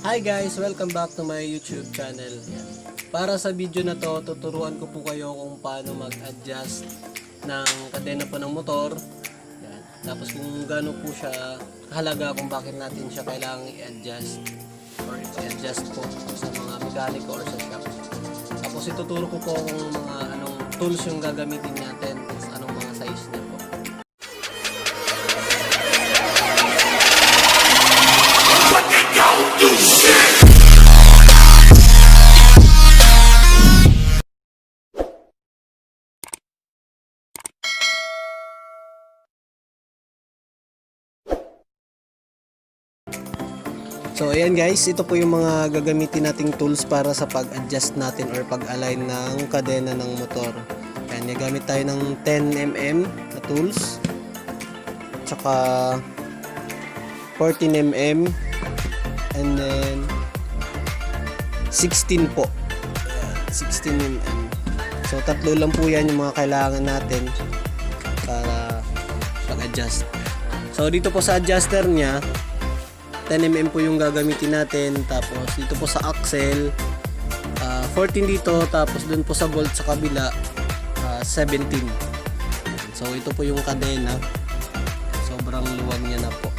Hi guys! Welcome back to my YouTube channel. Yan. Para sa video na to, tuturuan ko po kayo kung paano mag-adjust ng kadena po ng motor. Yan. Tapos kung gaano po siya kahalaga, kung bakit natin siya kailangang i-adjust or i-adjust po sa mga mekaniko or sa shop. Tapos ituturo ko po kung mga anong tools yung gagamitin natin, anong mga size niya po. So ayan guys, ito po yung mga gagamitin nating tools para sa pag-adjust natin or pag-align ng kadena ng motor. Ayan, gagamit tayo ng 10mm na tools, tsaka 14mm, and then 16 po. 16mm. So tatlo lang po yan yung mga kailangan natin para pag-adjust. So dito po sa adjuster niya, 10mm po yung gagamitin natin. Tapos dito po sa axle, 14 dito. Tapos dun po sa bolt sa kabila, 17. So ito po yung kadena. Sobrang luwag niya na po.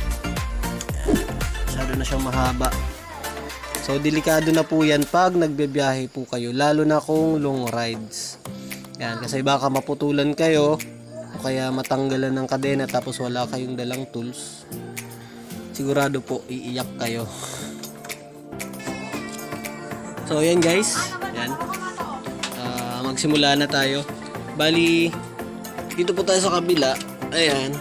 Masyado na siyang mahaba. So delikado na po yan pag nagbibiyahe po kayo, lalo na kung long rides. Yan, kasi baka maputulan kayo o kaya matanggalan ng kadena tapos wala kayong dalang tools. Sigurado po iiyak kayo. So ayan guys, yan. Magsimula na tayo. Bali dito po tayo sa kabila. Ayan.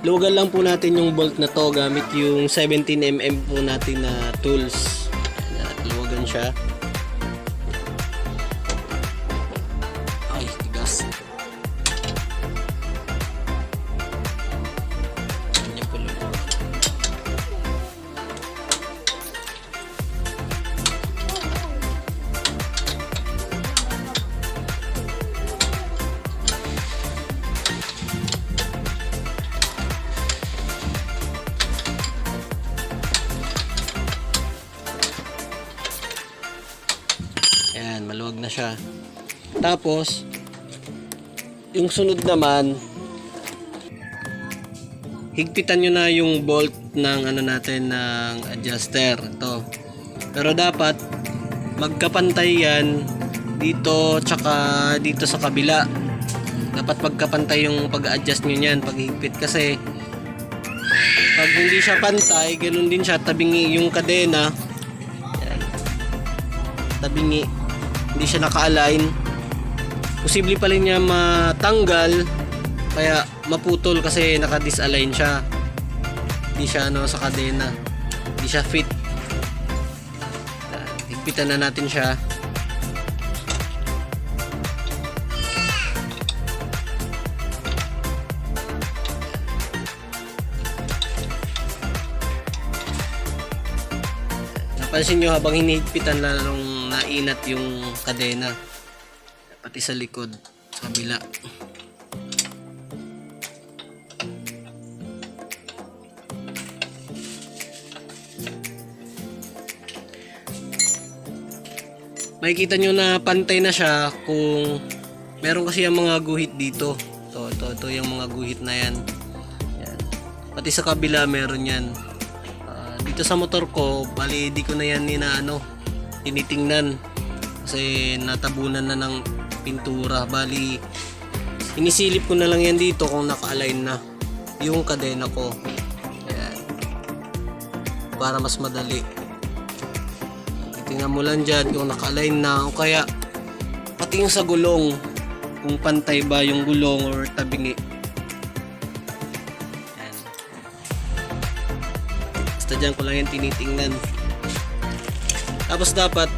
Luwagan lang po natin yung bolt na to gamit yung 17mm po natin na tools. Ayan, luwagan siya. Ay, tigas. Ayan, maluwag na siya. Tapos, yung sunod naman, higpitan nyo na yung bolt ng ano natin, ng adjuster. Ito. Pero dapat, magkapantay yan dito, tsaka dito sa kabila. Dapat magkapantay yung pag-adjust nyo yan, pag-higpit. Kasi, pag hindi siya pantay, ganun din siya, tabingi yung kadena. Ayan. Tabingi. Hindi siya naka-align, posible pa rin niya matanggal, kaya maputol kasi naka-disalign siya. Hindi siya sa kadena, hindi siya fit. Higpitan na natin siya. Napansin nyo habang hinihigpitan, lalong nainat yung kadena, pati sa likod, sa kabila. Makikita nyo na pantay na siya kung meron kasi yung mga guhit dito. Ito yung mga guhit na yan. Yan. Pati sa kabila meron yan. Dito sa motor ko, bali di ko na yan tinitingnan kasi natabunan na ng pintura. Bali inisilip ko na lang yan dito kung naka-align na yung kadena ko. Ayan. Para mas madali, tingnan mo lang dyan kung naka-align na, o kaya pati yung sa gulong, kung pantay ba yung gulong or tabingi. Ayan. Basta dyan ko lang yan tinitingnan. Tapos dapat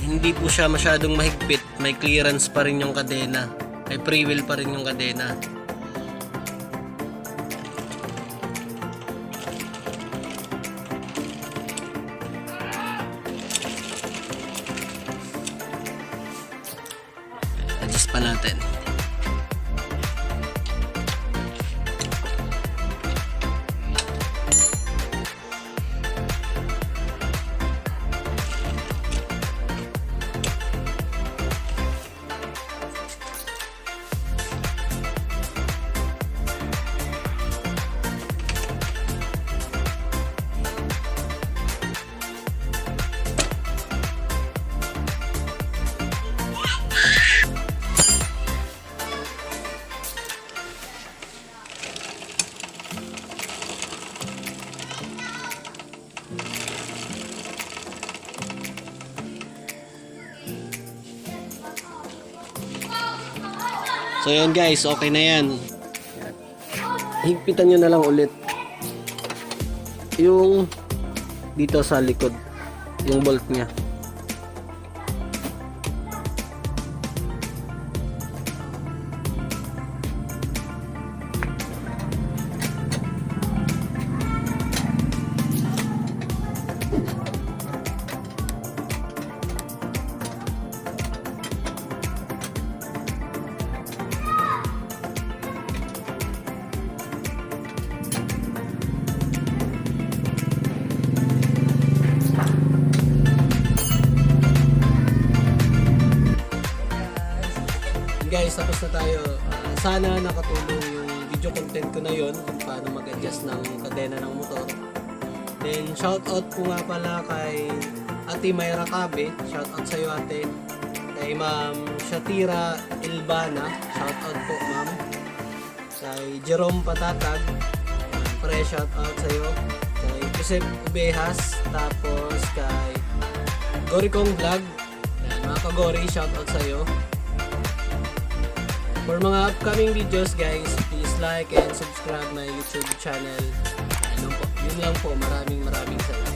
hindi po siya masyadong mahigpit, may clearance pa rin yung kadena, may pre-wheel pa rin yung kadena. Adjust pa natin. So yan guys, okay na yan. Higpitan nyo na lang ulit yung dito sa likod, yung bolt nya. Guys, tapos na tayo. Sana nakatulong yung video content ko na yon kung paano mag-adjust ng kadena ng motor. Then shoutout po nga pala kay Ate Mayra Cabe. Shoutout sa iyo ate. Kay Ma'am Shatira Ilbana. Shoutout po ma'am. Kay Jerome Patatag. Pre shoutout sa iyo. Kay Joseph Ubehas. Tapos kay Gorikong Vlog. Yan, mga kagori, shoutout sa iyo. For mga upcoming videos guys, please like and subscribe my YouTube channel. Yun lang po. Maraming salamat.